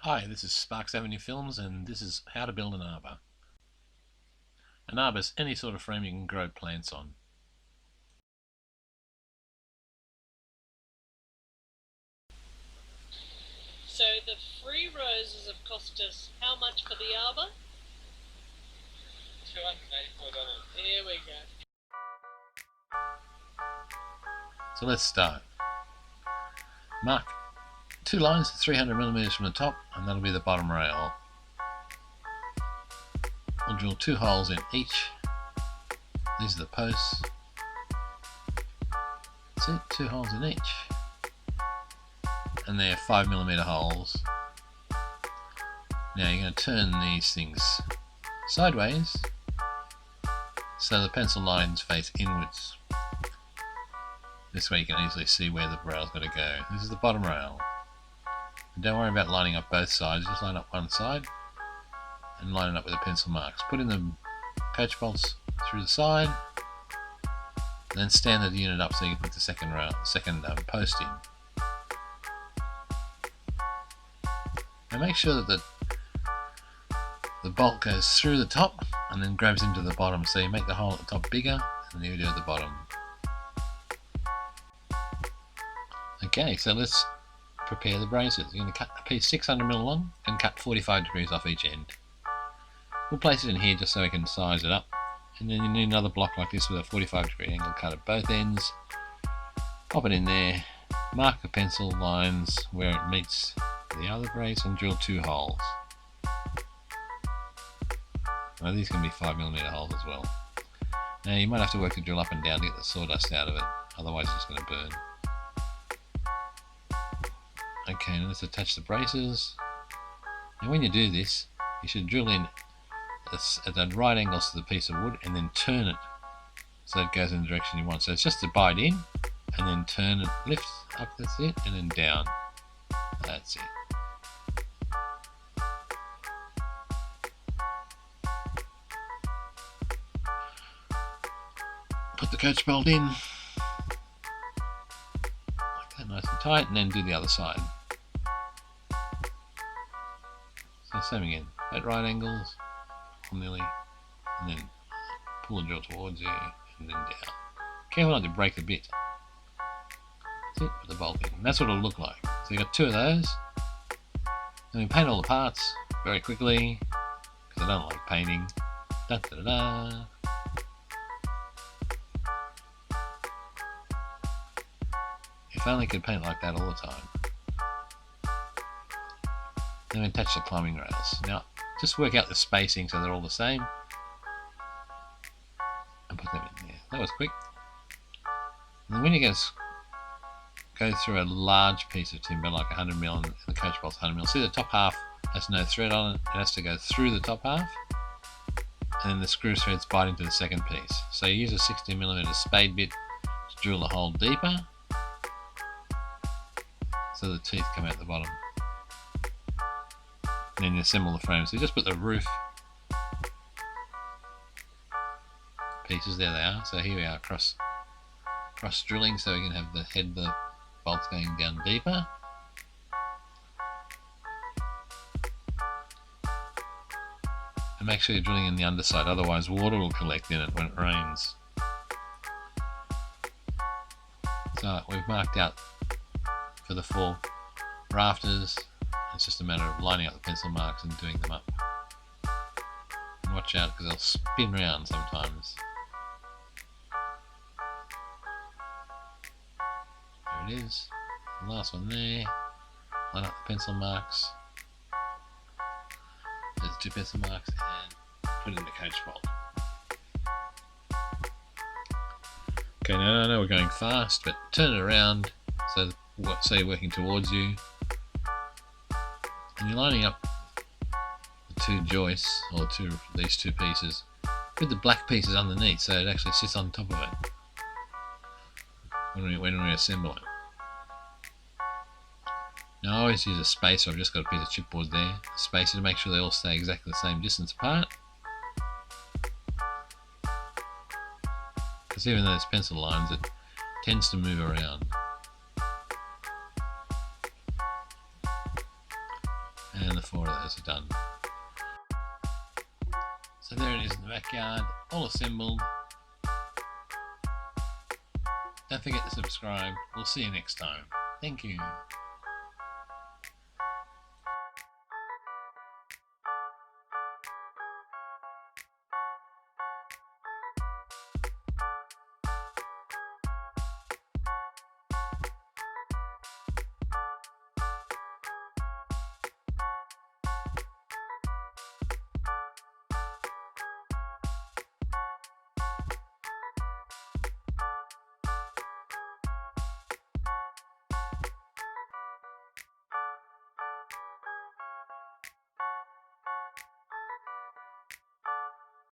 Hi, this is Sparks Avenue Films and this is how to build an arbour. An arbour is any sort of frame you can grow plants on. So the free roses have cost us how much for the arbour? $284. Here we go. So let's start. Mark 2 lines 300mm from the top and that'll be the bottom rail. We'll drill 2 holes in each. These are the posts. That's it, 2 holes in each. And they're 5mm holes. Now you're going to turn these things sideways so the pencil lines face inwards. This way you can easily see where the rail's going to go. This is the bottom rail. And don't worry about lining up both sides, just line up one side and line it up with the pencil marks. Put in the coach bolts through the side, and then stand the unit up so you can put the second post in. And make sure that the bolt goes through the top and then grabs into the bottom, so you make the hole at the top bigger than you do at the bottom. Okay, so let's prepare the braces. You're going to cut a piece 600mm long and cut 45 degrees off each end. We'll place it in here just so we can size it up, and then you need another block like this with a 45 degree angle cut at both ends. Pop it in there, mark the pencil lines where it meets the other brace and drill 2 holes. Now these can be 5mm holes as well. Now you might have to work the drill up and down to get the sawdust out of it, otherwise it's going to burn. Okay, now let's attach the braces. Now when you do this, you should drill in at the right angles to the piece of wood and then turn it so it goes in the direction you want. So it's just to bite in and then turn it, lift up, that's it, and then down. That's it. Put the coach bolt in like that, nice and tight, and then do the other side. So same again, at right angles, nearly, and then pull the drill towards you and then down. Careful not to break the bit. That's it, put the bolt in. That's what it'll look like. So you've got 2 of those. And we paint all the parts very quickly because I don't like painting. Da, da, da, da. If only I could paint like that all the time. Then we attach the climbing rails. Now just work out the spacing so they're all the same and put them in there. That was quick. And then when you go through a large piece of timber like 100mm and the coach bolt's 100mm, see the top half has no thread on it, it has to go through the top half, and then the screw threads bite into the second piece. So you use a 60mm spade bit to drill the hole deeper so the teeth come out the bottom. And then you assemble the frame. So you just put the roof pieces, there they are. So here we are, cross drilling, so we can have the head of the bolts going down deeper. And make sure you're drilling in the underside, otherwise water will collect in it when it rains. So we've marked out for the 4 rafters. It's just a matter of lining up the pencil marks and doing them up. And watch out because they'll spin round sometimes. There it is. The last one there. Line up the pencil marks. There's 2 pencil marks and put in the coach bolt. Okay, now I know we're going fast, but turn it around so you're working towards you. And you're lining up the 2 joists, or these 2 pieces, with the black pieces underneath, so it actually sits on top of it when we assemble it. Now I always use a spacer. I've just got a piece of chipboard there, a spacer to make sure they all stay exactly the same distance apart. Because even though there's pencil lines, it tends to move around. And the 4 of those are done. So there it is in the backyard, all assembled. Don't forget to subscribe. We'll see you next time. Thank you.